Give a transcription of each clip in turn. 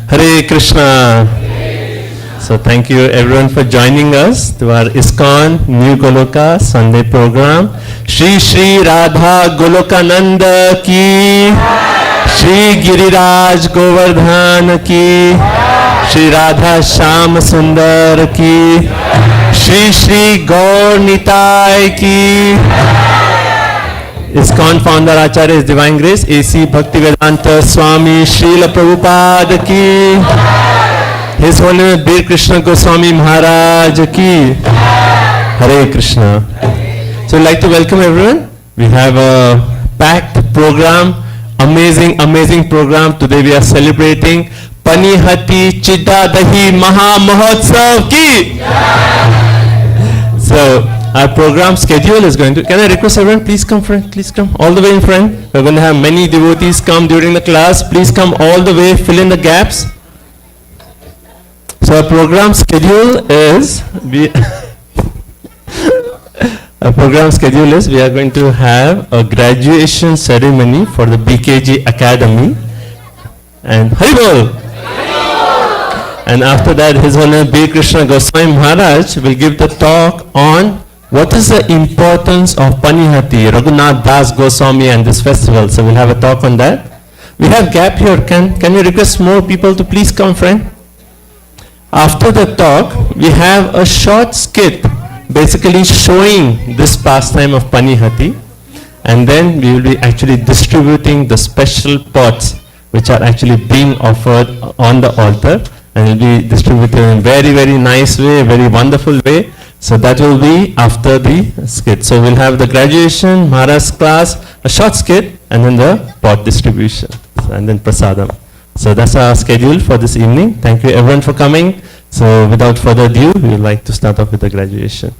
Hare Krishna. So thank you everyone for joining us to our ISKCON New Goloka Sunday program. Shri Shri Radha Golokananda ki, Shri Giriraj Govardhan ki, Shri Radha Sham Sundar ki, Shri Shri Gaur Nitai ki. ISKCON founder Acharya His Divine Grace A.C. Bhaktivedanta Swami Srila Prabhupada ki, His Holiness Bir Krishna Goswami Maharaj ki. Hare Krishna. So I'd like to welcome everyone. We have a packed program, amazing program. Today we are celebrating Panihati Chitta Dahi Maha Mahotsav ki. So our program schedule is going to, can I request everyone, please come front, please come all the way in front. We're going to have many devotees come during the class. Please come all the way, fill in the gaps. So our program schedule is, we are going to have a graduation ceremony for the BKG Academy. And Haribol! And after that, His Holiness Bir Krishna Goswami Maharaj will give the talk on what is the importance of Panihati, Raghunath Das Goswami and this festival. So we'll have a talk on that. We have gap here. Can you request more people to please come, friend? After the talk, we have a short skit basically showing this pastime of Panihati, and then we will be actually distributing the special pots which are actually being offered on the altar, and will be distributed in a very nice way, very wonderful way. So that will be after the skit. So we'll have the graduation, Maharaj class, a short skit, and then the pot distribution, and then prasadam. So that's our schedule for this evening. Thank you everyone for coming. So without further ado, we would like to start off with the graduation.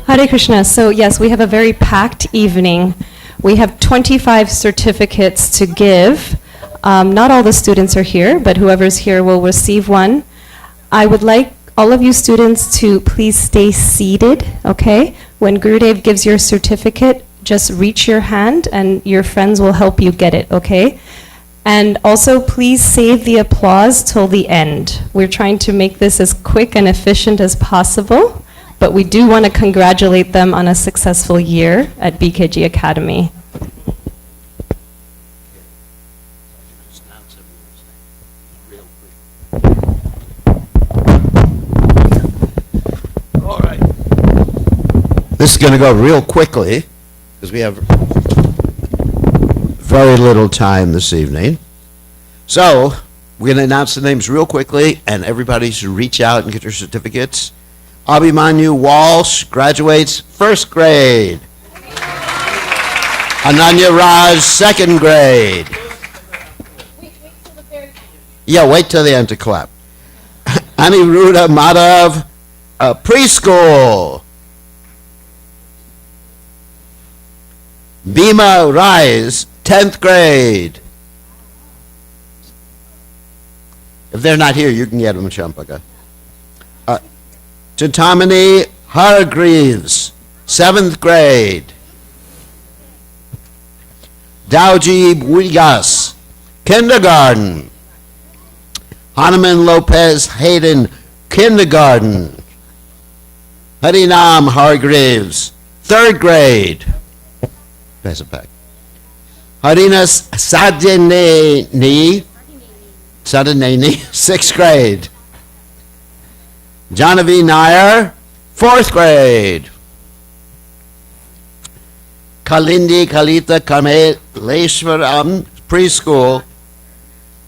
Hare Krishna. So yes, we have a very packed evening. We have 25 certificates to give. Not all the students are here, but whoever's here will receive one. I would like all of you students to please stay seated, okay? When Gurudev gives your certificate, just reach your hand and your friends will help you get it, okay? And also please save the applause till the end. We're trying to make this as quick and efficient as possible, but we do want to congratulate them on a successful year at BKG Academy. All right. This is going to go real quickly because we have very little time this evening. So we're going to announce the names real quickly, and everybody should reach out and get their certificates. Abhimanyu Walsh graduates first grade. Ananya Raj, second grade. Yeah, wait till the end to clap. Aniruddha Madhav, preschool. Bhima Rise, 10th grade. If they're not here, you can get them, Champaka. Chintamani Hargreaves, 7th grade. Dauji Buigas, kindergarten. Hanuman Lopez Hayden, kindergarten. Harinam Hargreaves, 3rd grade. Pass it back. Harinas Sadineni, 6th grade. Janavi Nair, 4th grade. Kalindi Kalita Kameleshwaram, preschool.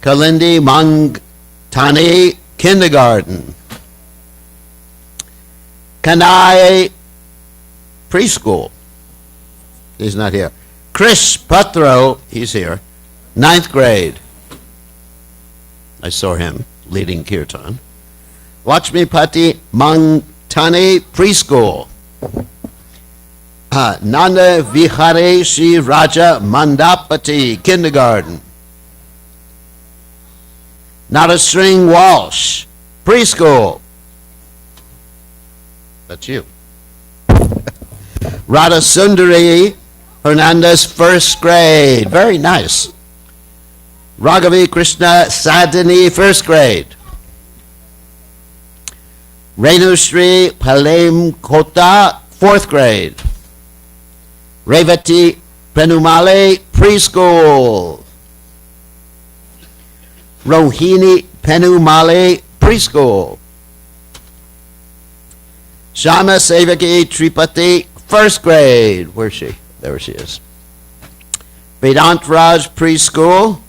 Kalindi Mangtani, kindergarten. Kanai, preschool. He's not here. Krish Patro, he's here. 9th grade. I saw him leading kirtan. Lakshmipati Mangtani, preschool. Nanda Vihare Shri Raja Mandapati, kindergarten. Nadastring Walsh, preschool. That's you. Radha Sundari Hernandez, first grade. Very nice. Raghavi Krishna Sadhini, first grade. Renushri Palem Kota, fourth grade. Revati Penumale, preschool. Rohini Penumale, preschool. Shama Sevaki Tripati, first grade. Where's she? There she is. Vedant Raj, preschool.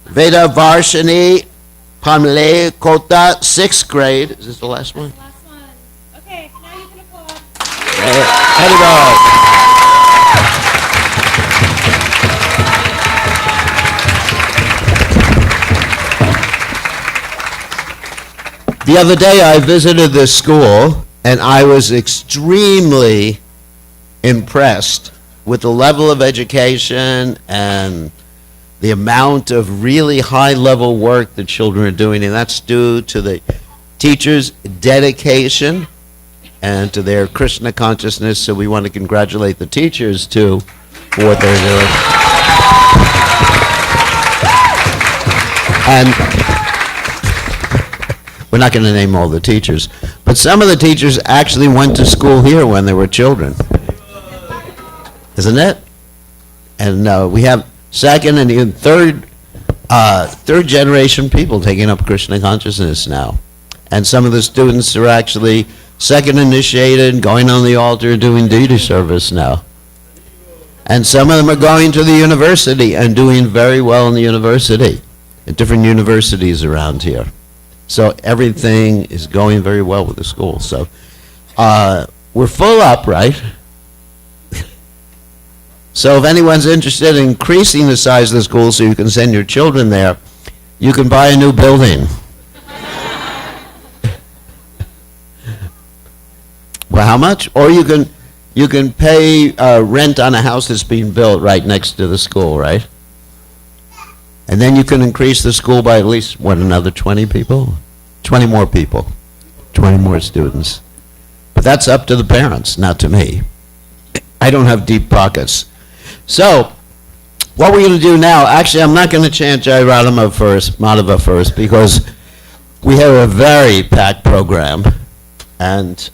Veda Varshini Pamle Kota, sixth grade. Is this the last one? Last one. Okay, now you can applaud. Anybody? The other day I visited this school and I was extremely impressed with the level of education and the amount of really high-level work the children are doing, and that's due to the teachers' dedication and to their Krishna consciousness, so we want to congratulate the teachers, too, for what they're doing. And we're not going to name all the teachers, but some of the teachers actually went to school here when they were children. Isn't it? And we have second and even third generation people taking up Krishna consciousness now. And some of the students are actually second initiated, going on the altar, doing deity service now. And some of them are going to the university and doing very well in the university, at different universities around here. So everything is going very well with the school. So we're full up, right? So if anyone's interested in increasing the size of the school so you can send your children there, you can buy a new building. Well, how much? Or you can pay rent on a house that's being built right next to the school, right? And then you can increase the school by at least, what, another 20 people? 20 more people, 20 more students. But that's up to the parents, not to me. I don't have deep pockets. So, what we're going to do now, actually I'm not going to chant Jai Madhava first, because we have a very packed program. And,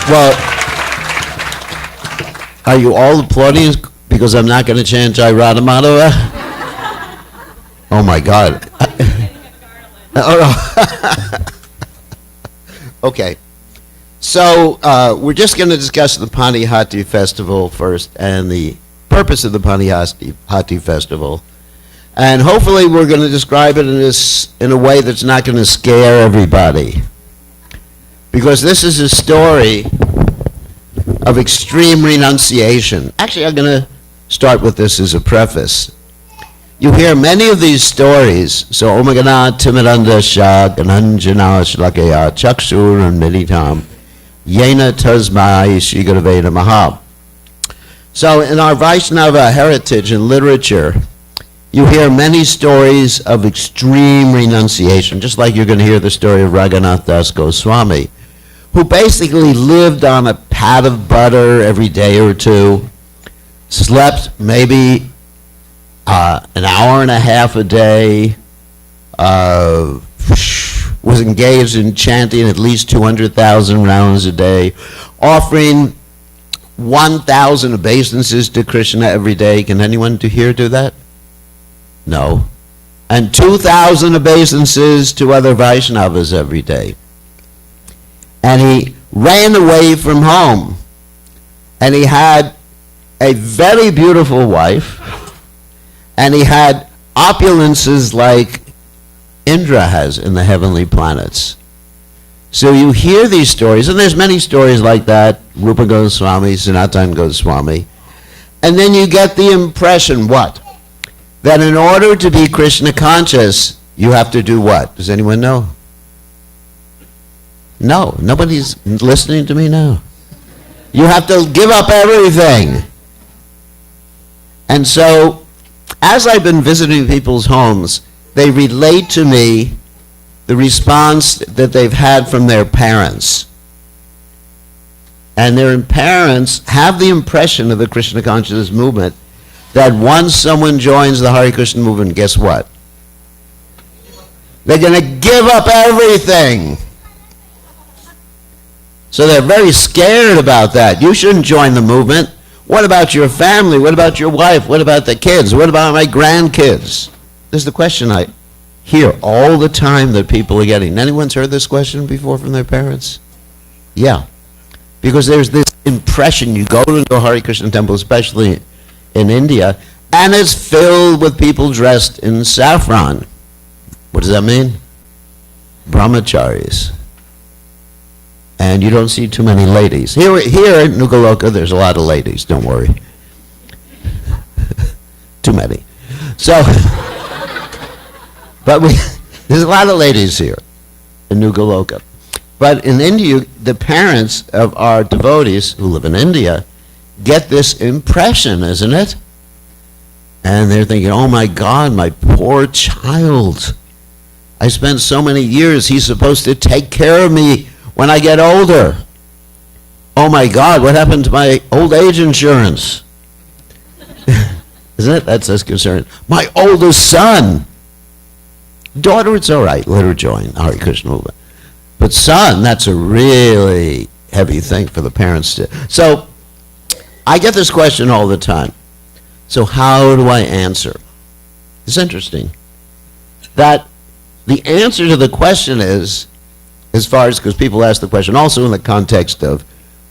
well, are you all applauding because I'm not going to chant Jai Madhava? Oh my God. Okay. So we're just going to discuss the Panihati festival first and the purpose of the Panihati festival. And hopefully we're going to describe it in a way that's not going to scare everybody. Because this is a story of extreme renunciation. Actually, I'm going to start with this as a preface. You hear many of these stories, so Omagana Timiranda Shah Gananjana Shlakaya Chakshur and Militam Yena Tasmai Shigraveda Maha. So in our Vaishnava heritage and literature, you hear many stories of extreme renunciation, just like you're going to hear the story of Raghunath Das Goswami, who basically lived on a pat of butter every day or two, slept maybe an hour and a half a day, was engaged in chanting at least 200,000 rounds a day, offering 1,000 obeisances to Krishna every day. Can anyone here do that? No. And 2,000 obeisances to other Vaishnavas every day. And he ran away from home. And he had a very beautiful wife. And he had opulences like Indra has in the heavenly planets. So you hear these stories, and there's many stories like that, Rupa Goswami, Sanatan Goswami, and then you get the impression, what? That in order to be Krishna conscious, you have to do what? Does anyone know? No, nobody's listening to me now. You have to give up everything. And so, as I've been visiting people's homes, they relate to me the response that they've had from their parents. And their parents have the impression of the Krishna consciousness movement that once someone joins the Hare Krishna movement, guess what? They're going to give up everything. So they're very scared about that. You shouldn't join the movement. What about your family? What about your wife? What about the kids? What about my grandkids? This is the question I hear all the time that people are getting. Anyone's heard this question before from their parents? Yeah. Because there's this impression, you go to a Hare Krishna temple, especially in India, and it's filled with people dressed in saffron. What does that mean? Brahmacharis. And you don't see too many ladies. Here in Nugaloka, there's a lot of ladies, don't worry. Too many. So, but there's a lot of ladies here in Nugaloka. But in India, the parents of our devotees who live in India get this impression, isn't it? And they're thinking, oh my God, my poor child. I spent so many years, he's supposed to take care of me when I get older. Oh my God, what happened to my old age insurance? Isn't it? That's as concerned. My oldest son. Daughter, it's all right, let her join Hare Krishna movement. But son, that's a really heavy thing for the parents to. So I get this question all the time. So how do I answer? It's interesting that the answer to the question is, as far as, because people ask the question also in the context of,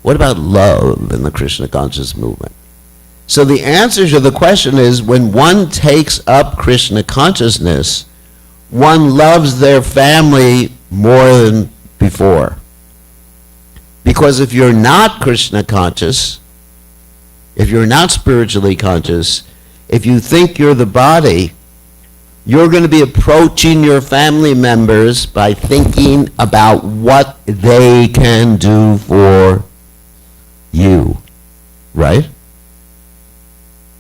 what about love in the Krishna conscious movement? So the answer to the question is, when one takes up Krishna consciousness, one loves their family more than before. Because if you're not Krishna conscious, if you're not spiritually conscious, if you think you're the body, you're going to be approaching your family members by thinking about what they can do for you, right?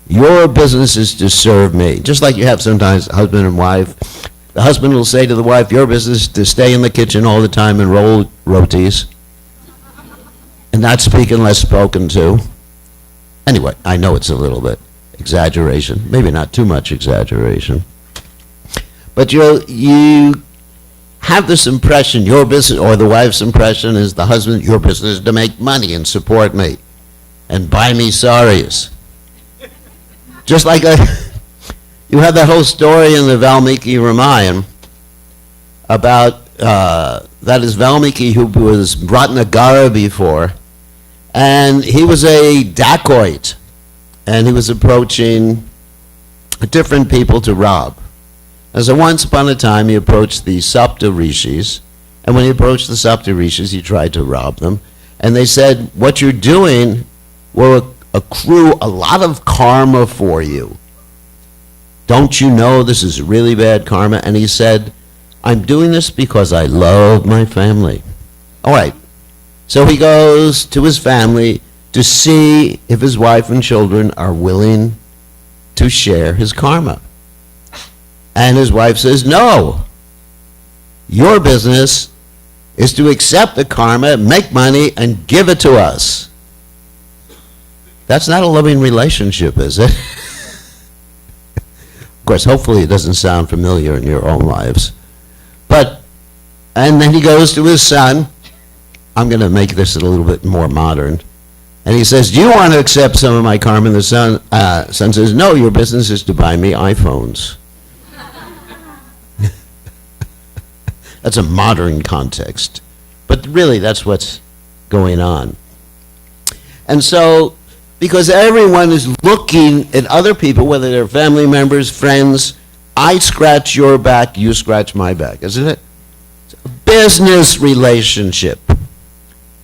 Your business is to serve me. Just like you have sometimes husband and wife. The husband will say to the wife, your business is to stay in the kitchen all the time and roll rotis and not speak unless spoken to. Anyway, I know it's a little bit exaggeration, maybe not too much exaggeration. But you have this impression, your business, or the wife's impression is the husband, your business is to make money and support me and buy me saris. Just like you have that whole story in the Valmiki Ramayana about, that is Valmiki who was Ratnagara before, and he was a dacoit, and he was approaching different people to rob. And so once upon a time he approached the Sapta Rishis, and when he approached the Sapta Rishis he tried to rob them, and they said, what you're doing will accrue a lot of karma for you. Don't you know this is really bad karma? And he said, I'm doing this because I love my family. All right. So he goes to his family to see if his wife and children are willing to share his karma. And his wife says, no. Your business is to accept the karma, make money, and give it to us. That's not a loving relationship, is it? Of course, hopefully it doesn't sound familiar in your own lives. But, and then he goes to his son. I'm going to make this a little bit more modern. And he says, do you want to accept some of my karma? And the son says, no, your business is to buy me iPhones. That's a modern context. But really, that's what's going on. And so, because everyone is looking at other people, whether they're family members, friends, I scratch your back, you scratch my back, isn't it? It's a business relationship.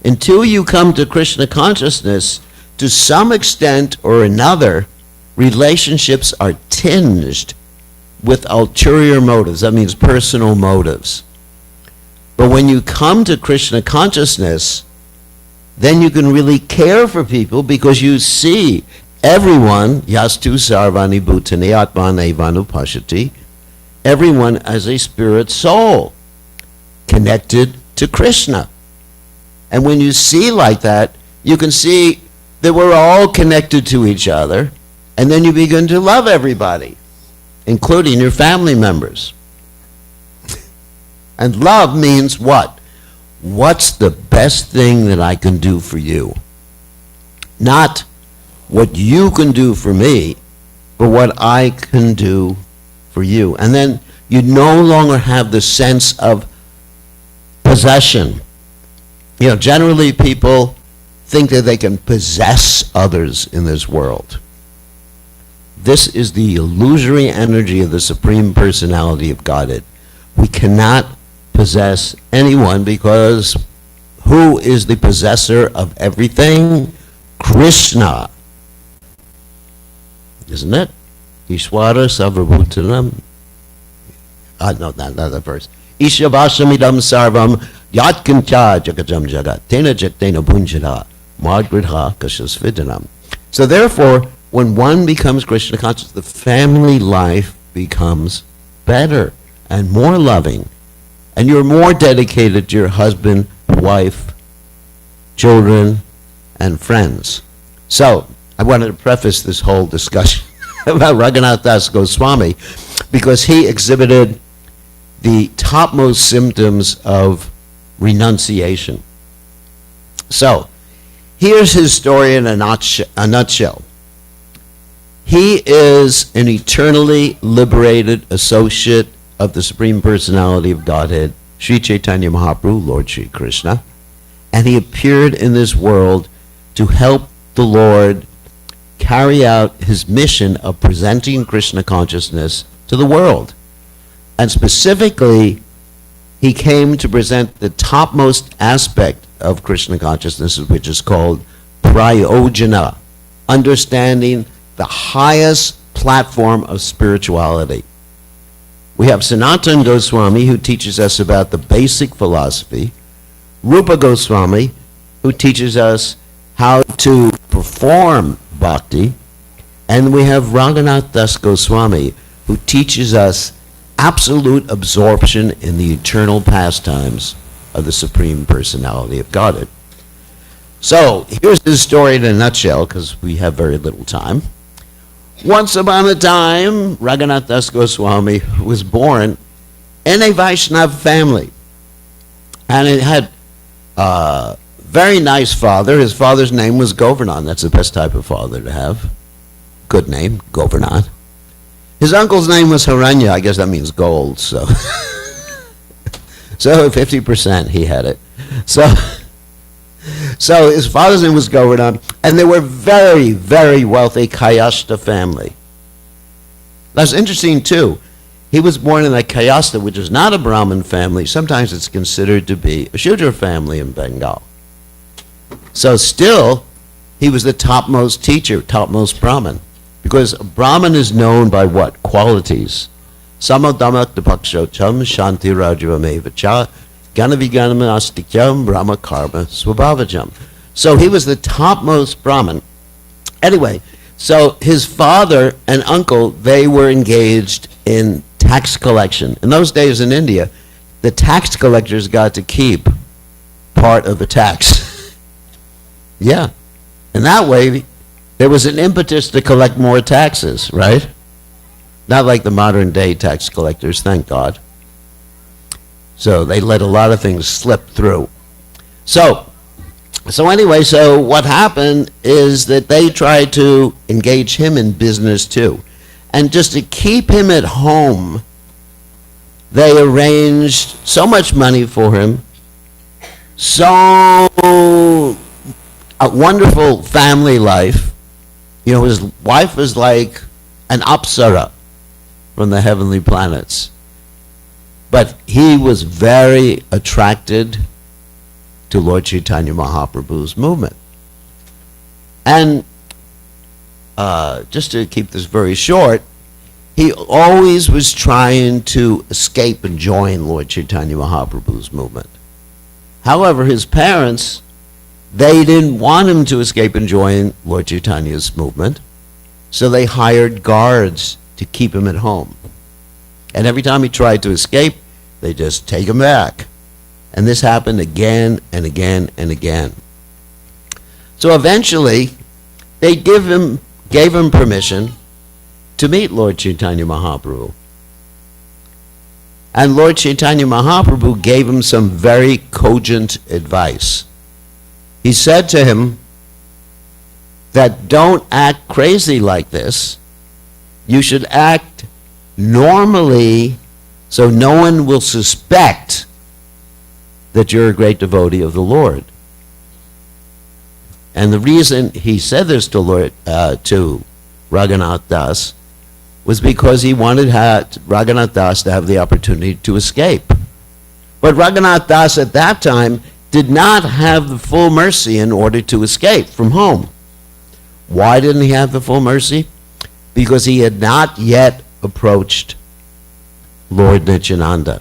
Until you come to Krishna consciousness, to some extent or another, relationships are tinged with ulterior motives. That means personal motives. But when you come to Krishna consciousness, then you can really care for people because you see everyone, yastu sarvani bhutani atmane vanupashati, everyone as a spirit soul. connected to Krishna. And when you see like that, you can see that we're all connected to each other, and then you begin to love everybody, including your family members. And love means what? What's the best thing that I can do for you? Not what you can do for me, but what I can do for you. And then you no longer have the sense of possession. You know, generally people think that they can possess others in this world. This is the illusory energy of the Supreme Personality of Godhead. We cannot possess anyone because who is the possessor of everything? Krishna. Isn't it? Ishwara Sarvabhutanam. No, not the verse. Ishabhasamidam sarvam yatkincha jagajam jagat tena jaktena punjara madgridha kashasvidanam. So therefore, when one becomes Krishna conscious, the family life becomes better and more loving. And you're more dedicated to your husband, wife, children, and friends. So, I wanted to preface this whole discussion about Raghunath Das Goswami because he exhibited the topmost symptoms of renunciation. So, here's his story in a nutshell. He is an eternally liberated associate of the Supreme Personality of Godhead, Sri Chaitanya Mahaprabhu, Lord Sri Krishna, and he appeared in this world to help the Lord carry out his mission of presenting Krishna consciousness to the world. And specifically, he came to present the topmost aspect of Krishna consciousness, which is called prayojana, understanding the highest platform of spirituality. We have Sanatana Goswami, who teaches us about the basic philosophy, Rupa Goswami, who teaches us how to perform bhakti, and we have Raghunath Das Goswami, who teaches us absolute absorption in the eternal pastimes of the Supreme Personality of Godhead. So, here's his story in a nutshell, because we have very little time. Once upon a time, Raghunath Das Goswami was born in a Vaishnava family. And it had a very nice father. His father's name was Govardhan. That's the best type of father to have. Good name, Govardhan. His uncle's name was Haranya. I guess that means gold, so. So 50% he had it. So his father's name was Govardhan, and they were very, very wealthy Kayasta family. That's interesting too. He was born in a Kayasta, which is not a Brahmin family. Sometimes it's considered to be a Shudra family in Bengal. So still, he was the topmost teacher, topmost Brahmin. Because a Brahmin is known by what? Qualities. Samadhamak dapakshocham shanti rajavamevacha Ganaviganamastikyam Brahma Karma Swabhavajam. So he was the topmost Brahmin. Anyway, so his father and uncle, they were engaged in tax collection. In those days in India, the tax collectors got to keep part of the tax. Yeah. And that way, there was an impetus to collect more taxes, right? Not like the modern day tax collectors, thank God. So they let a lot of things slip through. So anyway, so what happened is that they tried to engage him in business too. And just to keep him at home, they arranged so much money for him, so a wonderful family life. You know, his wife was like an apsara from the heavenly planets. But he was very attracted to Lord Chaitanya Mahaprabhu's movement. And just to keep this very short, he always was trying to escape and join Lord Chaitanya Mahaprabhu's movement. However, his parents, they didn't want him to escape and join Lord Chaitanya's movement, so they hired guards to keep him at home. And every time he tried to escape, they just take him back. And this happened again and again and again. So eventually, they gave him permission to meet Lord Chaitanya Mahaprabhu. And Lord Chaitanya Mahaprabhu gave him some very cogent advice. He said to him that don't act crazy like this. You should act normally so no one will suspect that you're a great devotee of the Lord. And the reason he said this to Raghunath Das was because he wanted Raghunath Das to have the opportunity to escape. But Raghunath Das at that time did not have the full mercy in order to escape from home. Why didn't he have the full mercy? Because he had not yet approached Lord Nityananda.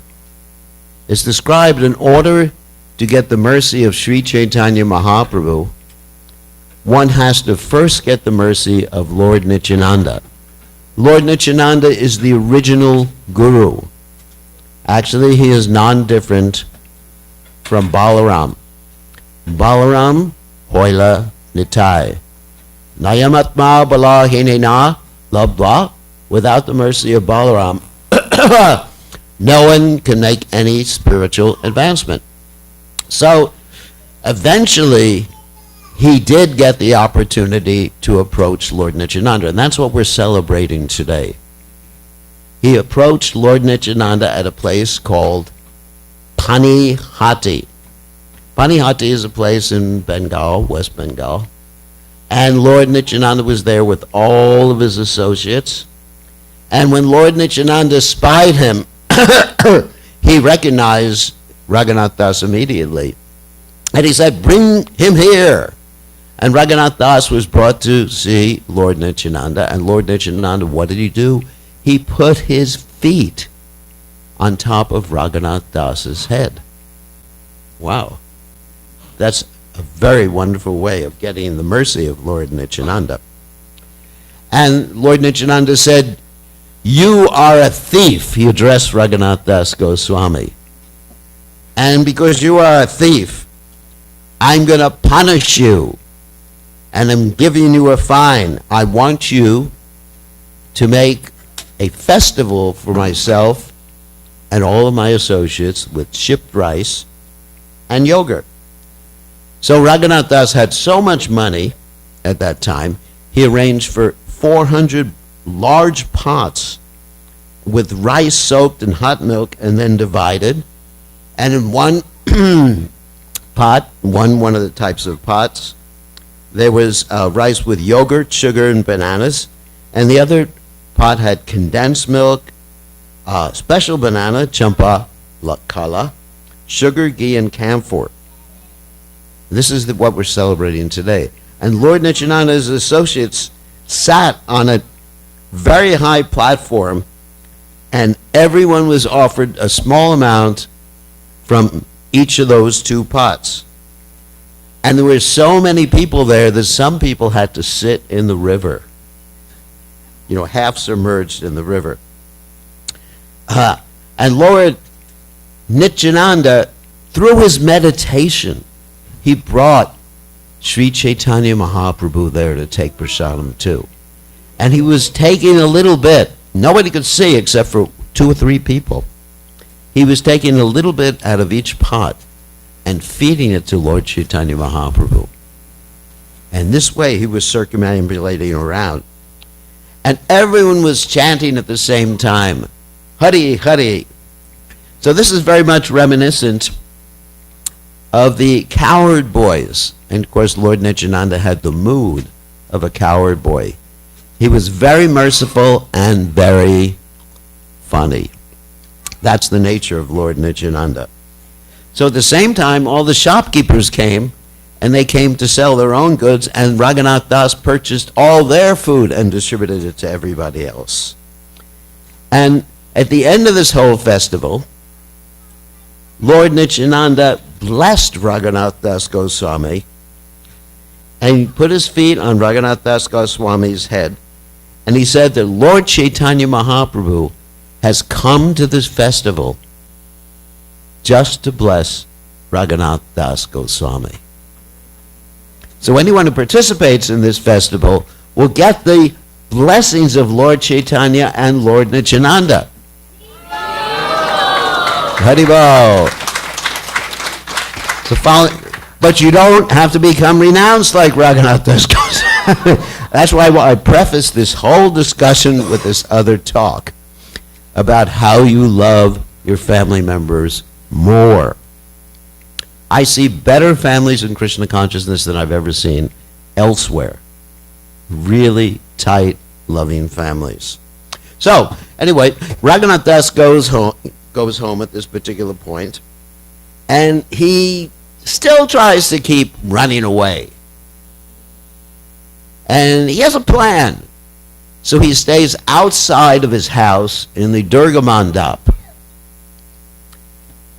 It's described in order to get the mercy of Sri Chaitanya Mahaprabhu, one has to first get the mercy of Lord Nityananda. Lord Nityananda is the original guru. Actually, he is non-different from Balaram. Balaram hoila nitai. Nayamatma bala hinena labdva. Without the mercy of Balaram, no one can make any spiritual advancement. So, eventually, he did get the opportunity to approach Lord Nityananda, and that's what we're celebrating today. He approached Lord Nityananda at a place called Panihati. Panihati is a place in Bengal, West Bengal, and Lord Nityananda was there with all of his associates. And when Lord Nityananda spied him, he recognized Raghunath Das immediately. And he said, "Bring him here." And Raghunath Das was brought to see Lord Nityananda. And Lord Nityananda, what did he do? He put his feet on top of Raghunath Das's head. Wow. That's a very wonderful way of getting the mercy of Lord Nityananda. And Lord Nityananda said, "You are a thief." He addressed Raghunath Das Goswami. "And because you are a thief, I'm going to punish you. And I'm giving you a fine. I want you to make a festival for myself and all of my associates with shipped rice and yogurt." So Raghunath Das had so much money at that time, he arranged for 400 large pots with rice soaked in hot milk and then divided. And in one pot, one of the types of pots, there was rice with yogurt, sugar, and bananas. And the other pot had condensed milk, special banana, champa kala, sugar, ghee, and camphor. This is what we're celebrating today. And Lord Nityananda's associates sat on a very high platform, and everyone was offered a small amount from each of those two pots. And there were so many people there that some people had to sit in the river, half submerged in the river. And Lord Nityananda, through his meditation, he brought Sri Chaitanya Mahaprabhu there to take prasadam too. And he was taking a little bit. Nobody could see except for 2 or 3 people. He was taking a little bit out of each pot and feeding it to Lord Chaitanya Mahaprabhu. And this way he was circumambulating around. And everyone was chanting at the same time, Hari, Hari. So this is very much reminiscent of the coward boys. And of course Lord Nityananda had the mood of a coward boy. He was very merciful and very funny. That's the nature of Lord Nityananda. So at the same time, all the shopkeepers came, and they came to sell their own goods, and Raghunath Das purchased all their food and distributed it to everybody else. And at the end of this whole festival, Lord Nityananda blessed Raghunath Das Goswami, and he put his feet on Raghunath Das Goswami's head, and he said that Lord Chaitanya Mahaprabhu has come to this festival just to bless Raghunath Das Goswami. So anyone who participates in this festival will get the blessings of Lord Chaitanya and Lord Nityananda. Haribol. But you don't have to become renounced like Raghunath Das Goswami. That's why I preface this whole discussion with this other talk about how you love your family members more. I see better families in Krishna consciousness than I've ever seen elsewhere. Really tight, loving families. So, anyway, Raghunath Das goes home at this particular point, and he still tries to keep running away. And he has a plan. So he stays outside of his house in the Durga Mandap.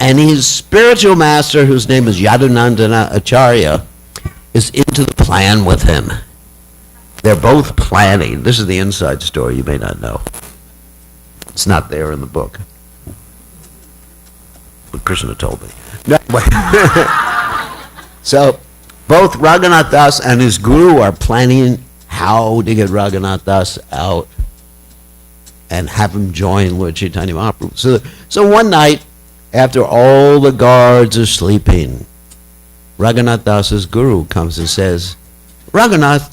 And his spiritual master, whose name is Yadunandana Acharya, is into the plan with him. They're both planning. This is the inside story you may not know. It's not there in the book. But Krishna told me. So both Raghunath Das and his guru are planning how to get Raghunath Das out and have him join Lord Chaitanya Mahaprabhu. So one night, after all the guards are sleeping, Raghunath Das's guru comes and says, Raghunath,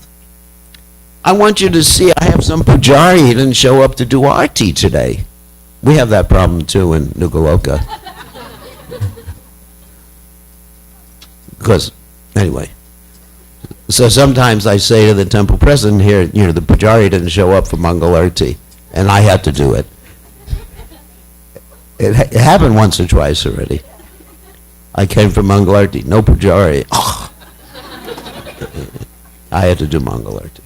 I want you to see I have some pujari. He didn't show up to do arti today. We have that problem too in Nugaloka. Because, anyway. So sometimes I say to the temple president here, the pujari didn't show up for Mangal Arti, and I had to do it. It happened once or twice already. I came for Mangal Arti, no pujari. Oh. I had to do Mangal Arti.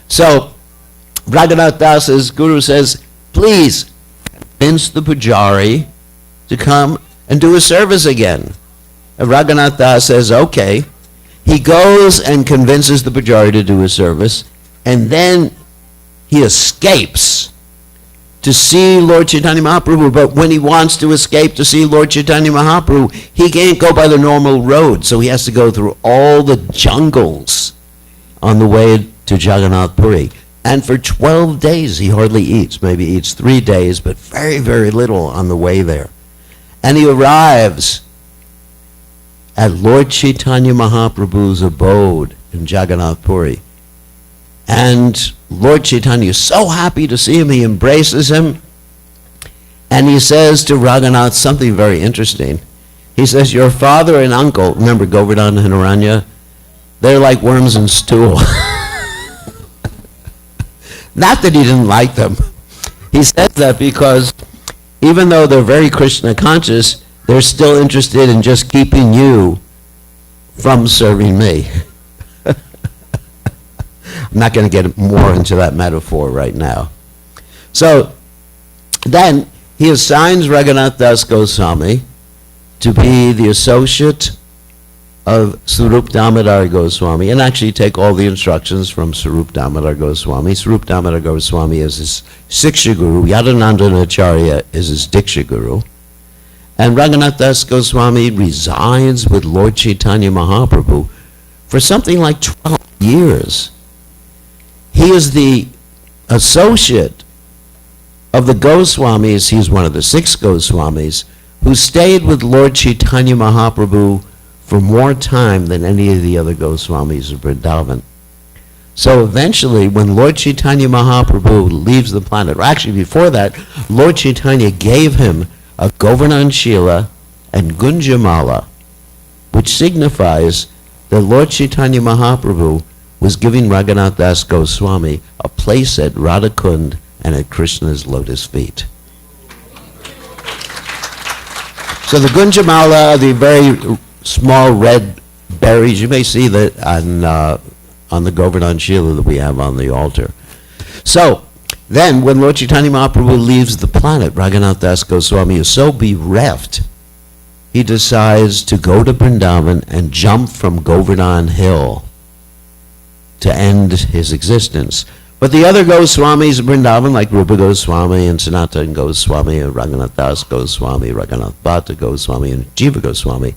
So, Raghunath Das's guru says, please convince the pujari to come and do a service again. And Raghunath Das says, okay. He goes and convinces the pujari to do a service, and then he escapes to see Lord Chaitanya Mahaprabhu. But when he wants to escape to see Lord Chaitanya Mahaprabhu, he can't go by the normal road, so he has to go through all the jungles on the way to Jagannath Puri. And for 12 days he hardly eats, maybe eats 3 days, but very, very little on the way there. And he arrives at Lord Chaitanya Mahaprabhu's abode in Jagannath Puri. And Lord Chaitanya is so happy to see him, he embraces him, and he says to Raghunath something very interesting. He says, your father and uncle, remember Govardhan and Hiranya, they're like worms in stool. Not that he didn't like them. He says that because even though they're very Krishna conscious, they're still interested in just keeping you from serving me. I'm not going to get more into that metaphor right now. So then he assigns Raghunath Das Goswami to be the associate of Swarup Damodar Goswami, and actually take all the instructions from Swarup Damodar Goswami. Swarup Damodar Goswami is his Siksha Guru. Yadunandana Acharya is his Diksha Guru. And Raghunath Das Goswami resides with Lord Chaitanya Mahaprabhu for something like 12 years. He is the associate of the Goswamis. He's one of the 6 Goswamis who stayed with Lord Chaitanya Mahaprabhu for more time than any of the other Goswamis of Vrindavan. So eventually, when Lord Chaitanya Mahaprabhu leaves the planet, or actually before that, Lord Chaitanya gave him a Govardhan Shila and Gunjamala, which signifies that Lord Chaitanya Mahaprabhu was giving Raghunath Das Goswami a place at Radhakund and at Krishna's lotus feet. So the Gunjamala are the very small red berries. You may see that on the Govardhan Shila that we have on the altar. So then, when Lord Chaitanya Mahaprabhu leaves the planet, Raghunath Das Goswami is so bereft, he decides to go to Vrindavan and jump from Govardhan Hill to end his existence. But the other Goswamis of Vrindavan, like Rupa Goswami and Sanatana Goswami and Raghunath Das Goswami, Raghunath Bhatta Goswami and Jiva Goswami,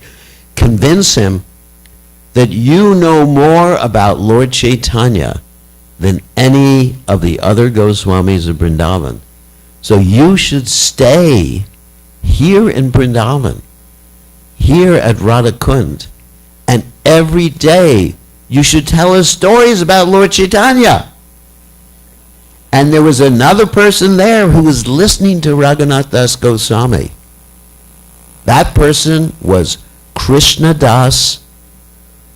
convince him that you know more about Lord Chaitanya than any of the other Goswamis of Vrindavan. So you should stay here in Vrindavan, here at Radhakund, and every day you should tell us stories about Lord Chaitanya. And there was another person there who was listening to Raghunath Das Goswami. That person was Krishna Das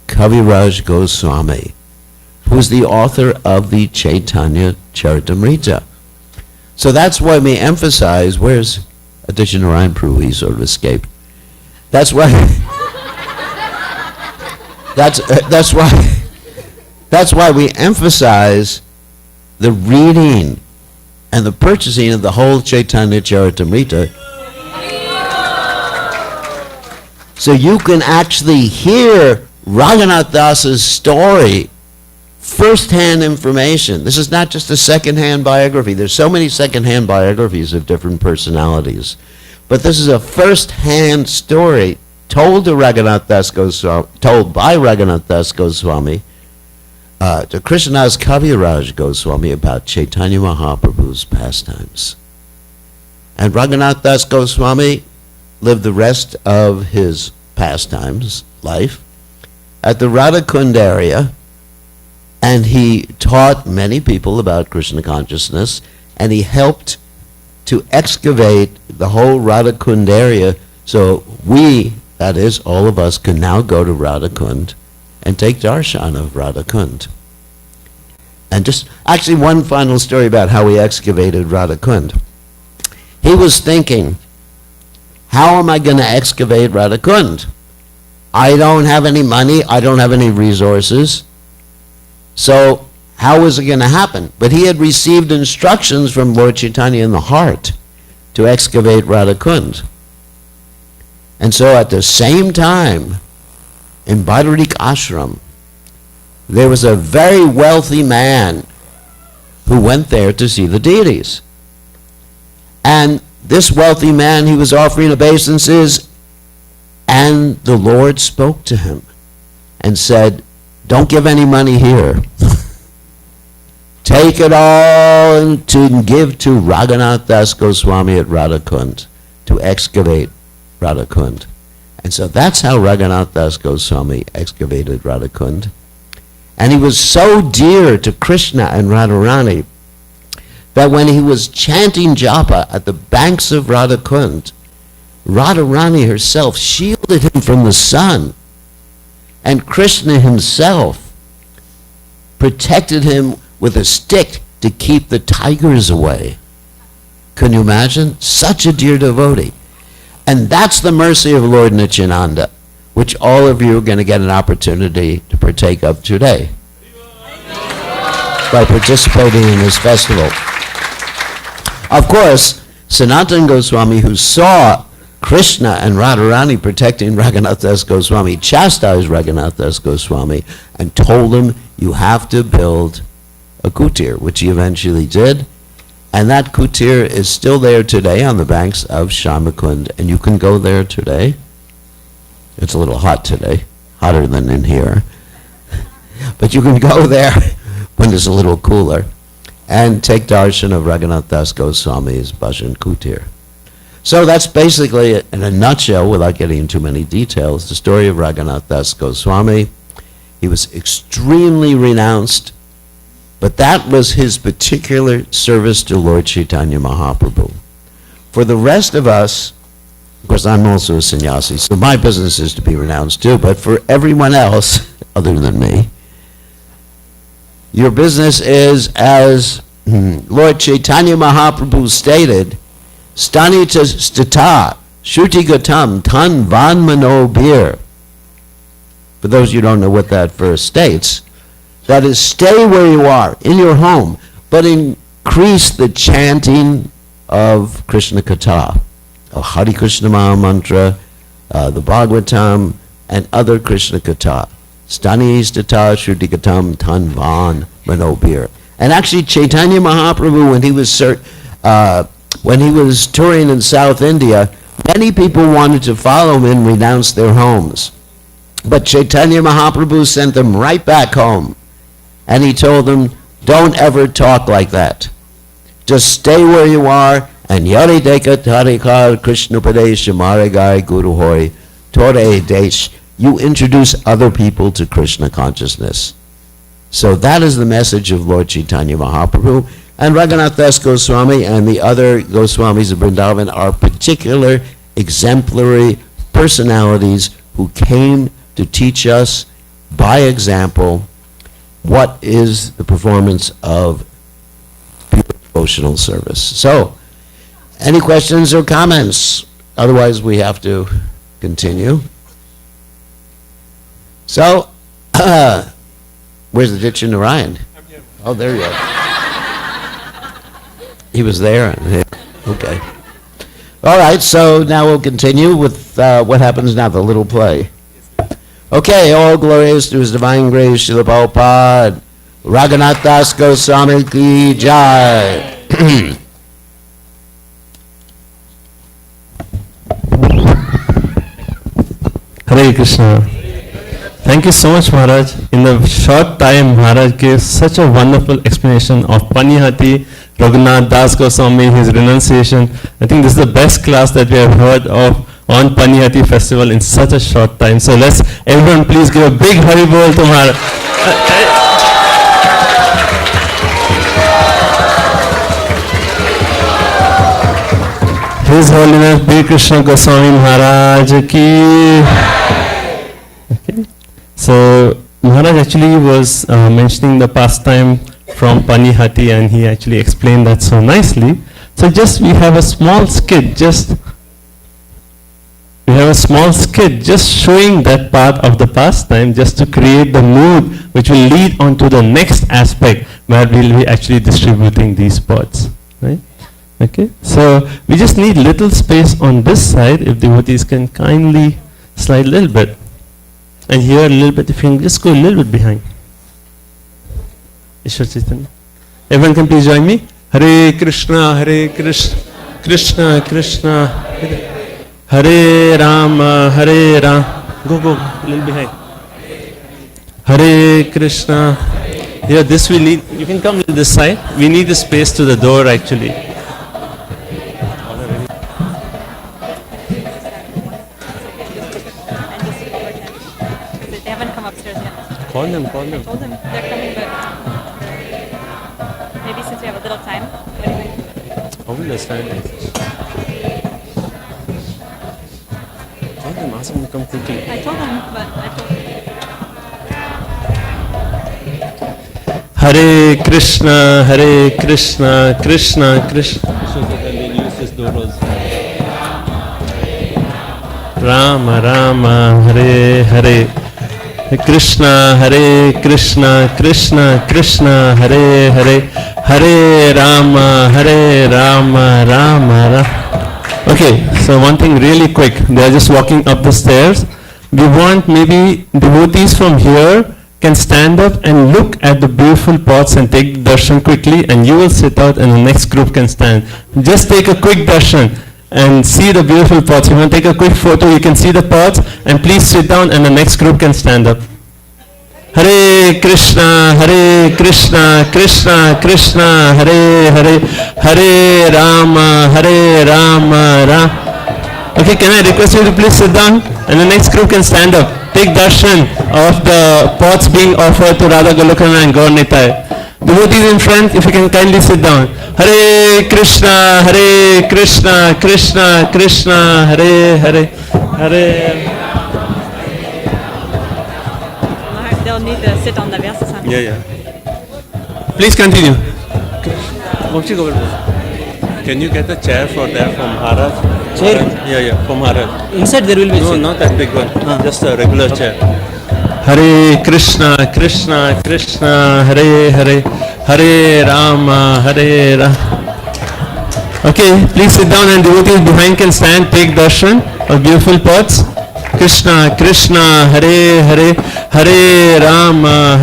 Kaviraj Goswami, who is the author of the Chaitanya Charitamrita. So that's why we emphasize, where's Aditya Narayan Prabhu? He sort of escaped. That's why, that's why we emphasize the reading and the purchasing of the whole Chaitanya Charitamrita. So you can actually hear Raghunath Das's story, first-hand information. This is not just a second-hand biography. There's so many second-hand biographies of different personalities. But this is a first-hand story told to Raghunath Das Goswami, told by Raghunath Das Goswami to Krishnadas Kaviraj Goswami about Chaitanya Mahaprabhu's pastimes. And Raghunath Das Goswami lived the rest of his pastimes, life, at the Radhakund area, and he taught many people about Krishna consciousness, and he helped to excavate the whole Radhakund area, so we, that is, all of us, can now go to Radhakund and take darshan of Radhakund. And just, actually one final story about how he excavated Radhakund. He was thinking, how am I going to excavate Radhakund? I don't have any money, I don't have any resources, so how is it going to happen? But he had received instructions from Lord Chaitanya in the heart to excavate Radhakund. And so at the same time, in Badarik Ashram, there was a very wealthy man who went there to see the deities. And this wealthy man, he was offering obeisances, and the Lord spoke to him and said, don't give any money here. Take it all to give to Raghunath Das Goswami at Radhakund, to excavate Radhakund. And so that's how Raghunath Das Goswami excavated Radhakund. And he was so dear to Krishna and Radharani that when he was chanting japa at the banks of Radhakund, Radharani herself shielded him from the sun, and Krishna himself protected him with a stick to keep the tigers away. Can you imagine? Such a dear devotee. And that's the mercy of Lord Nityananda, which all of you are going to get an opportunity to partake of today by participating in this festival. Of course, Sanatana Goswami, who saw Krishna and Radharani protecting Raghunath Das Goswami, chastised Raghunath Das Goswami and told him, you have to build a kutir, which he eventually did. And that kutir is still there today on the banks of Shamakund, and you can go there today. It's a little hot today, hotter than in here. But you can go there when it's a little cooler and take darshan of Raghunath Das Goswami's bhajan kutir. So that's basically, in a nutshell, without getting into many details, the story of Raghunath Das Goswami. He was extremely renounced, but that was his particular service to Lord Chaitanya Mahaprabhu. For the rest of us, of course I'm also a sannyasi, so my business is to be renounced too, but for everyone else, other than me, your business is, as Lord Chaitanya Mahaprabhu stated, Stanita stata, shruti gatam, tan van mano bir. For those of you who don't know what that verse states, that is, stay where you are, in your home, but increase the chanting of Krishna Katha, of Hare Krishna Maha Mantra, the Bhagavatam, and other Krishna Katha. Stani stata, shruti gatam, tan van mano bir. And actually, Chaitanya Mahaprabhu, when he was touring in South India, many people wanted to follow him and renounce their homes. But Chaitanya Mahaprabhu sent them right back home. And he told them, don't ever talk like that. Just stay where you are, and Yari Deka Tarikar Krishna Pradesh Marigai Guru Hoi Tore Desh. You introduce other people to Krishna consciousness. So that is the message of Lord Chaitanya Mahaprabhu. And Raghunath Das Goswami and the other Goswamis of Vrindavan are particular exemplary personalities who came to teach us by example what is the performance of pure devotional service. So, any questions or comments? Otherwise, we have to continue. So, where's the Ditchin Narayan? Oh, there you are. He was there. Okay. All right, so now we'll continue with what happens now, the little play. Okay, all glorious to His Divine Grace, Srila Prabhupada, Raghunath Das Goswami Ki Jai. Hare Krishna. Thank you so much, Maharaj. In the short time, Maharaj gave such a wonderful explanation of Panihati, Raghunath Das Goswami, his renunciation. I think this is the best class that we have heard of on Panihati festival in such a short time. So let's everyone please give a big Haribol to Maharaj. His Holiness Bir Krishna Goswami Maharaj ki. Okay. So Maharaj actually was mentioning the pastime from Panihati, and he actually explained that so nicely. So just we have a small skit, just showing that part of the pastime, just to create the mood which will lead on to the next aspect where we'll be actually distributing these pots, right? Okay, so we just need little space on this side. If devotees can kindly slide a little bit, and here a little bit, if you can just go a little bit behind. Ishwar Chaitanya. Everyone can please join me. Hare Krishna, Krishna Krishna, Hare Rama, Hare Rama. Go, a little behind. Hare Krishna. Here, this we need. You can come to this side. We need the space to the door actually. They haven't come upstairs yet. Call them. I told them they're coming, but maybe since we have a little time. What do you think? How will understand it? Tell them, ask them to come quickly. I told them, but I told them. Hare Krishna, Krishna Krishna. So that I will use this door also. Rama Rama, Hare Hare. Krishna, Krishna Krishna, Hare Hare. Hare Rama, Rama Rama. Okay, so one thing really quick. They are just walking up the stairs. We want maybe devotees from here can stand up and look at the beautiful pots and take darshan quickly, and you will sit out and the next group can stand. Just take a quick darshan and see the beautiful pots. If you want to take a quick photo, you can see the pots, and please sit down and the next group can stand up. Hare Krishna, Krishna Krishna, Hare Hare. Hare Rama, Rama. Okay, can I request you to please sit down and the next group can stand up. Take darshan of the pots being offered to Radha Golokana and Gaur Nitai. Devotees in front, if you can kindly sit down. Hare Krishna, Krishna Krishna, Hare Hare. Hare. They'll need to sit on the Vyasa. Yeah. Please continue. Can you get a chair for there from Maharaj? Chair? Yeah, from Maharaj. Inside there will be No, chair. not that big one. Just a regular chair. Hare Krishna, Krishna Hare Hare. Hare Rama, Hare Rama. Okay, please sit down and devotees behind can stand, take darshan of beautiful pots. Krishna Krishna Hare Hare, Hare Rama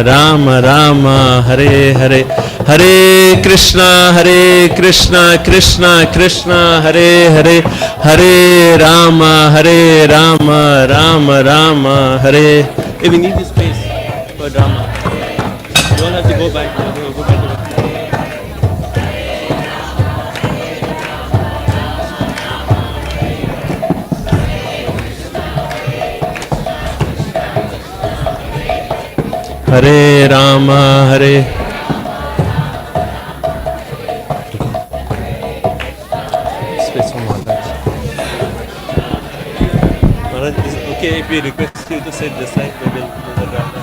Rama Rama Hare Hare, Hare Krishna Krishna Krishna Hare Hare, Hare Rama Rama Rama Hare. Hey, we need this space for drama. You don't have to go back. Go back to the... Hare Rama Hare. Space for Maharaj. Maharaj, is it okay if we request you to sit this side? We will do the drama.